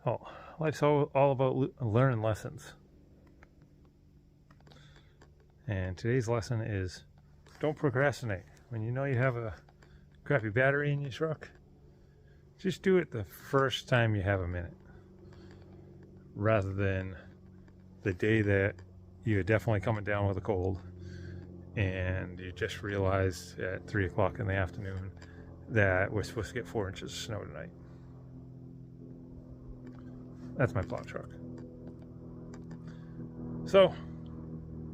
Oh, life's all about learning lessons. And today's lesson is don't procrastinate. When you know you have a crappy battery in your truck, just do it the first time you have a minute, rather than the day that you're definitely coming down with a cold and you just realize at 3 o'clock in the afternoon that we're supposed to get 4 inches of snow tonight. That's my plow truck. So,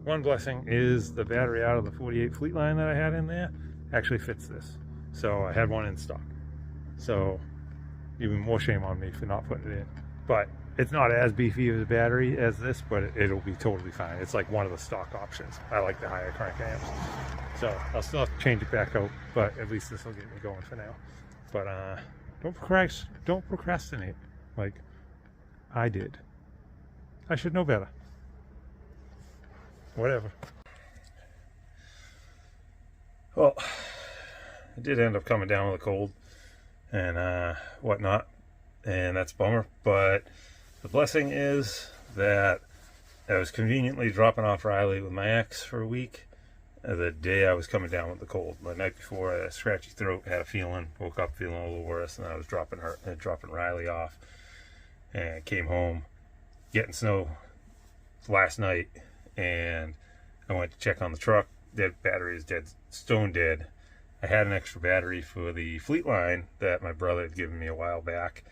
one blessing is the battery out of the 48 Fleetline that I had in there actually fits this. So I had one in stock. So even more shame on me for not putting it in. But it's not as beefy of a battery as this, but it'll be totally fine. It's like one of the stock options. I like the higher crank amps. So I'll still have to change it back out, but at least this will get me going for now. But don't procrastinate like I did. I should know better. Whatever. Well, I did end up coming down with a cold and whatnot, and that's a bummer. But the blessing is that I was conveniently dropping off Riley with my ex for a week the day I was coming down with the cold. The night before, I had a scratchy throat, had a feeling, woke up feeling a little worse, and I was dropping Riley off, and came home getting snow last night. And I went to check on the truck. The battery is dead, stone dead. I had an extra battery for the Fleetline that my brother had given me a while back,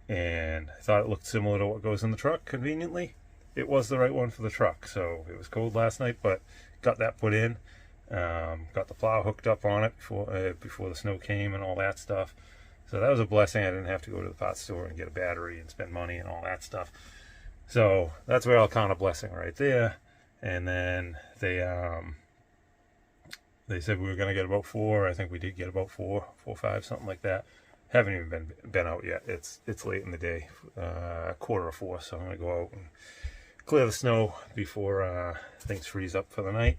and I thought it looked similar to what goes in the truck. Conveniently, it was the right one for the truck. So it was cold last night, but got that put in. Got the plow hooked up on it before the snow came and all that stuff. So that was a blessing. I didn't have to go to the parts store and get a battery and spend money and all that stuff. So that's where I'll count a blessing right there. And then they said we were going to get about 4. I think we did get about 4, 5, something like that. Haven't even been out yet. It's late in the day, 3:45. So I'm going to go out and clear the snow before things freeze up for the night.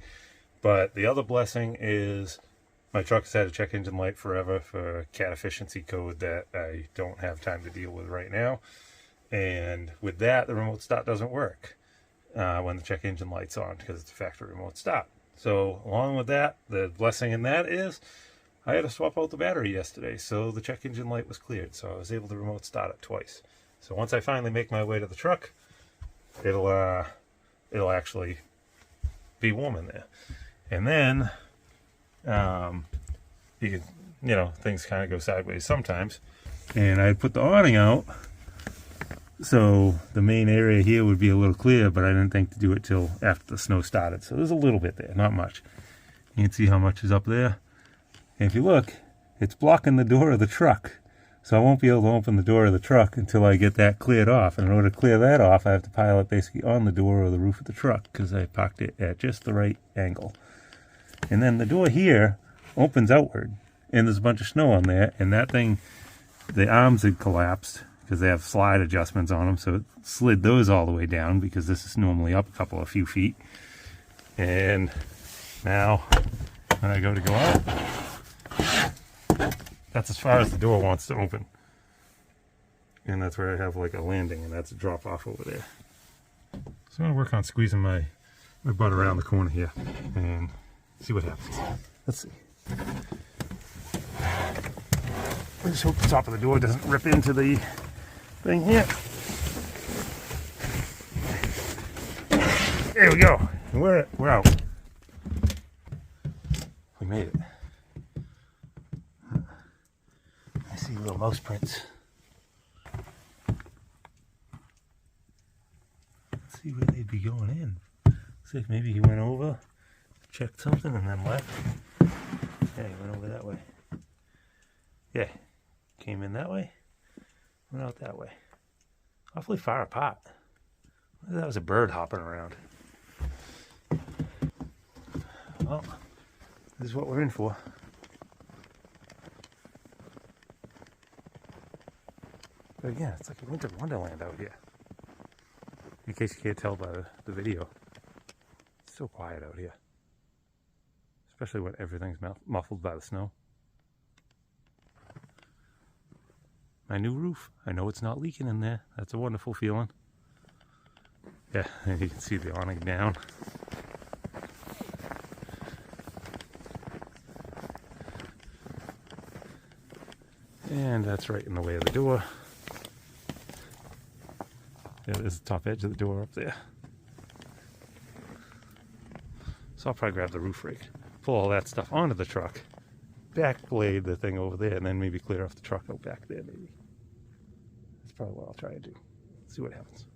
But the other blessing is my truck has had a check engine light forever for cat efficiency code that I don't have time to deal with right now. And with that, the remote start doesn't work when the check engine light's on, because it's a factory remote start. So along with that, the blessing in that is I had to swap out the battery yesterday, so the check engine light was cleared, so I was able to remote start it twice. So once I finally make my way to the truck, it'll actually be warm in there. And then you can, things kind of go sideways sometimes. And I put the awning out, so the main area here would be a little clear, but I didn't think to do it till after the snow started. So there's a little bit there, not much. You can see how much is up there. And if you look, it's blocking the door of the truck. So I won't be able to open the door of the truck until I get that cleared off. And in order to clear that off, I have to pile it basically on the door or the roof of the truck, because I parked it at just the right angle. And then the door here opens outward, and there's a bunch of snow on there, and that thing, the arms had collapsed, because they have slide adjustments on them, so it slid those all the way down, because this is normally up a few feet. And now when I go out, that's as far as the door wants to open, and that's where I have like a landing, and that's a drop off over there. So I'm going to work on squeezing my butt around the corner here and see what happens. Let's see. I just hope the top of the door doesn't rip into the thing here. There we go. We're out. We made it. I see little mouse prints. Let's see where they'd be going in. Looks like maybe he went over, checked something, and then left. Yeah, he went over that way. Yeah, came in that way, went out that way. Awfully far apart. That was a bird hopping around. Well, this is what we're in for. But again, it's like a winter wonderland out here. In case you can't tell by the video, it's so quiet out here. Especially when everything's muffled by the snow. my new roof. I know it's not leaking in there. That's a wonderful feeling. Yeah, and you can see the awning down. And that's right in the way of the door. Yeah, there's the top edge of the door up there. So I'll probably grab the roof rake, pull all that stuff onto the truck, back blade the thing over there, and then maybe clear off the truck out back there maybe. That's probably what I'll try to do. See what happens.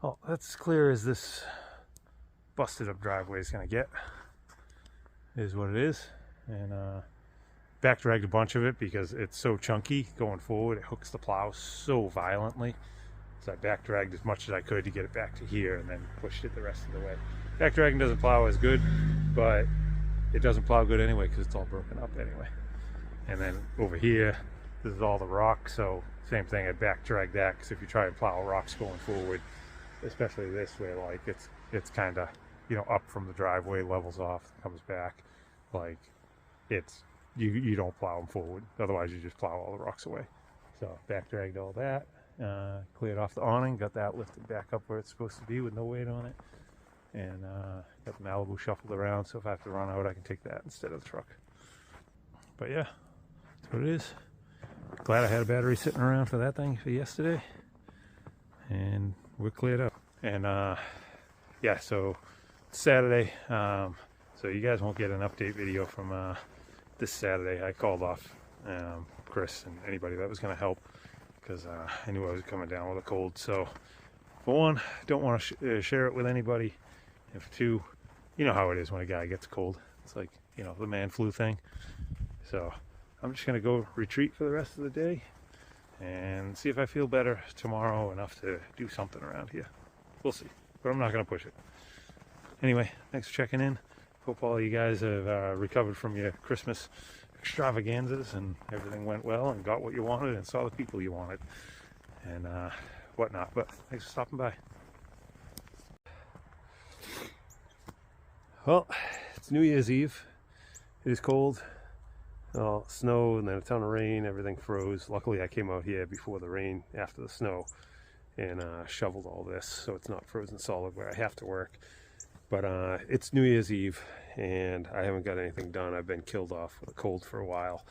Well, that's as clear as this busted up driveway is going to get. Is what it is. And back dragged a bunch of it because it's so chunky going forward. It hooks the plow so violently. So I back dragged as much as I could to get it back to here and then pushed it the rest of the way. Back dragging doesn't plow as good, but it doesn't plow good anyway because it's all broken up anyway. And then over here, this is all the rock, so same thing, I back drag that because if you try to plow rocks going forward, especially this way, like it's kind of, you know, up from the driveway, levels off, comes back, like it's you don't plow them forward, otherwise you just plow all the rocks away. So back dragged all that, cleared off the awning, got that lifted back up where it's supposed to be with no weight on it, and got the Malibu shuffled around, so if I have to run out I can take that instead of the truck. But yeah, that's what it is. Glad I had a battery sitting around for that thing for yesterday, and we're cleared up. And yeah, so it's Saturday, so you guys won't get an update video from this Saturday. I called off Chris and anybody that was going to help because I knew I was coming down with a cold. So for one, don't want to share it with anybody, and for two, you know how it is when a guy gets a cold. It's like, you know, the man flu thing. So I'm just going to go retreat for the rest of the day and see if I feel better tomorrow enough to do something around here. We'll see, but I'm not going to push it. Anyway, thanks for checking in. Hope all you guys have recovered from your Christmas extravaganzas and everything went well and got what you wanted and saw the people you wanted and whatnot. But thanks for stopping by. Well, it's New Year's Eve. It is cold. Snow and then a ton of rain, everything froze. Luckily I came out here before the rain, after the snow, and shoveled all this so it's not frozen solid where I have to work. But it's New Year's Eve and I haven't got anything done. I've been killed off with a cold for a while,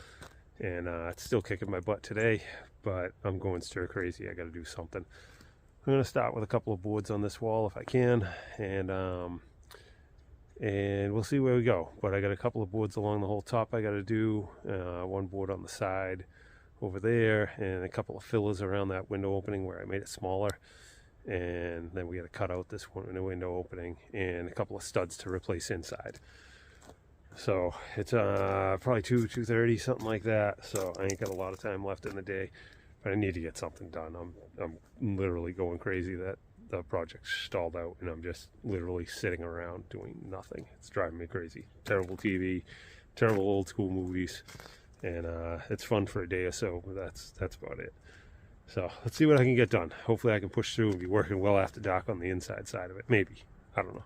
and it's still kicking my butt today, but I'm going stir crazy. I got to do something. I'm going to start with a couple of boards on this wall if I can, and we'll see where we go. But I got a couple of boards along the whole top I got to do, one board on the side over there, and a couple of fillers around that window opening where I made it smaller, and then we got to cut out this window opening and a couple of studs to replace inside. So it's probably 2:30, something like that. So I ain't got a lot of time left in the day, but I need to get something done. I'm literally going crazy that the project's stalled out and I'm just literally sitting around doing nothing. It's driving me crazy. Terrible TV, terrible old school movies, and it's fun for a day or so, but that's about it. So let's see what I can get done. Hopefully I can push through and be working well after dark on the inside side of it. Maybe. I don't know.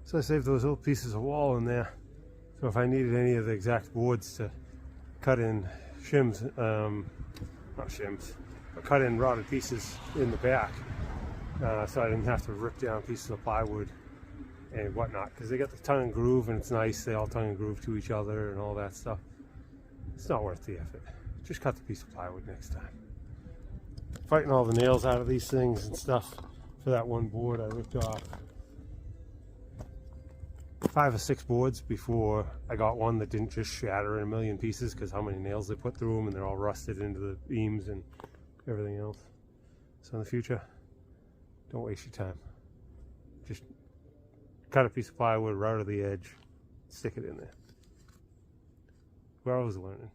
So I saved those little pieces of wall in there. So if I needed any of the exact boards to cut in shims, not shims, but cut in rotted pieces in the back, so I didn't have to rip down pieces of plywood and whatnot, because they got the tongue and groove and it's nice, they all tongue and groove to each other and all that stuff. It's not worth the effort. Just cut the piece of plywood next time. Fighting all the nails out of these things and stuff for that one board, I ripped off 5 or 6 boards before I got one that didn't just shatter in a million pieces, because how many nails they put through them, and they're all rusted into the beams and everything else. So in the future, don't waste your time. Just cut a piece of plywood right to the edge, stick it in there. Where I was learning.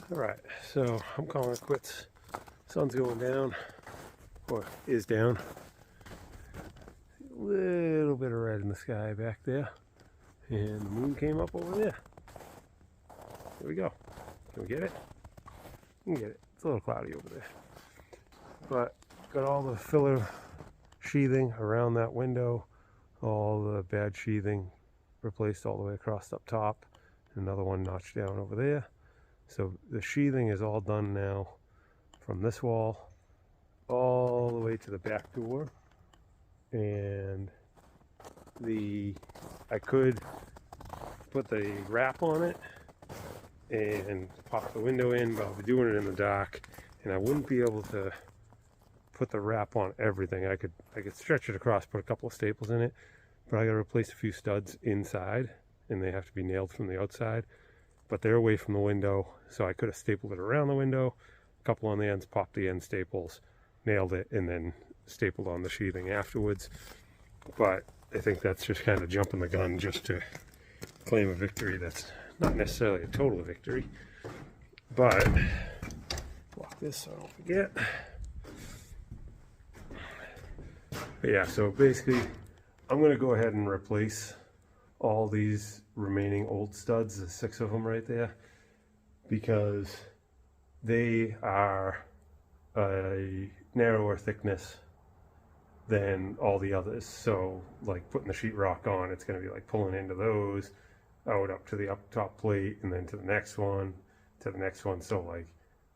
Alright, so I'm calling it quits. Sun's going down, or is down. A little bit of red in the sky back there. And the moon came up over there. Here we go. Can we get it? We can get it. It's a little cloudy over there. But got all the filler sheathing around that window. All the bad sheathing replaced all the way across up top. Another one notched down over there. So the sheathing is all done now from this wall all the way to the back door. And I could put the wrap on it and pop the window in, but I'll be doing it in the dark, and I wouldn't be able to put the wrap on everything. I could stretch it across, put a couple of staples in it, but I got to replace a few studs inside, and they have to be nailed from the outside. But they're away from the window, so I could have stapled it around the window, a couple on the ends, popped the end staples, nailed it, and then stapled on the sheathing afterwards. But I think that's just kind of jumping the gun just to claim a victory that's not necessarily a total victory. But lock this so I don't forget. But yeah, so basically I'm going to go ahead and replace all these remaining old studs, the 6 of them right there, because they are a narrower thickness than all the others. So like putting the sheetrock on, it's going to be like pulling into those out up to the up top plate and then to the next one, to the next one. So like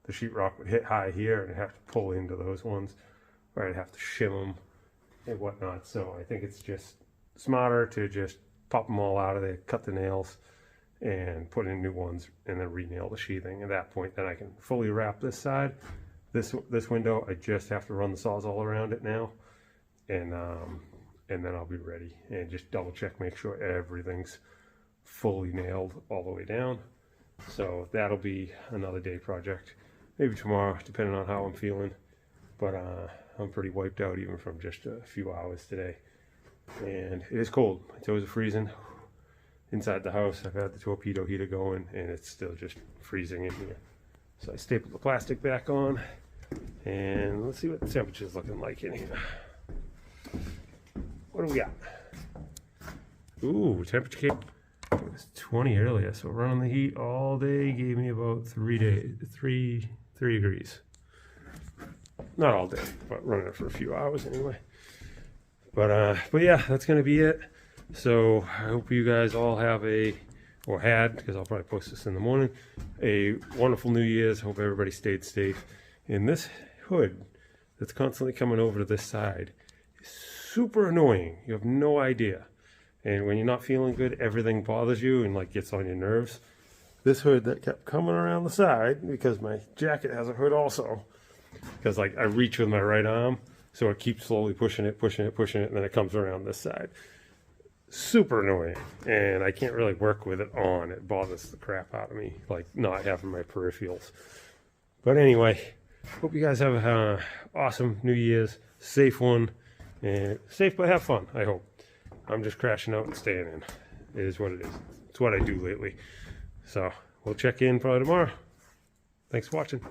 the sheetrock would hit high here and I'd have to pull into those ones, or I'd have to shim them and whatnot. So I think it's just smarter to just pop them all out of there, cut the nails, and put in new ones, and then re-nail the sheathing. At that point, then I can fully wrap this side. This window, I just have to run the Sawzall around it now, and then I'll be ready. And just double check, make sure everything's fully nailed all the way down. So that'll be another day project, maybe tomorrow, depending on how I'm feeling. But I'm pretty wiped out even from just a few hours today. And it is cold. My toes are freezing inside the house. I've had the torpedo heater going and it's still just freezing in here. So I stapled the plastic back on, and let's see what the temperature's looking like in here. What do we got? Ooh, temperature came, it was 20 earlier, so running the heat all day gave me about 3 degrees. Not all day, but running it for a few hours anyway. But yeah, that's gonna be it. So I hope you guys all have or had, because I'll probably post this in the morning, a wonderful New Year's. Hope everybody stayed safe. And this hood that's constantly coming over to this side is super annoying. You have no idea. And when you're not feeling good, everything bothers you and like gets on your nerves. This hood that kept coming around the side, because my jacket has a hood also, because like I reach with my right arm, so it keeps slowly pushing it, and then it comes around this side. Super annoying, and I can't really work with it on. It bothers the crap out of me, like not having my peripherals. But anyway, hope you guys have an awesome New Year's, safe one, and safe but have fun, I hope. I'm just crashing out and staying in. It is what it is. It's what I do lately. So we'll check in probably tomorrow. Thanks for watching.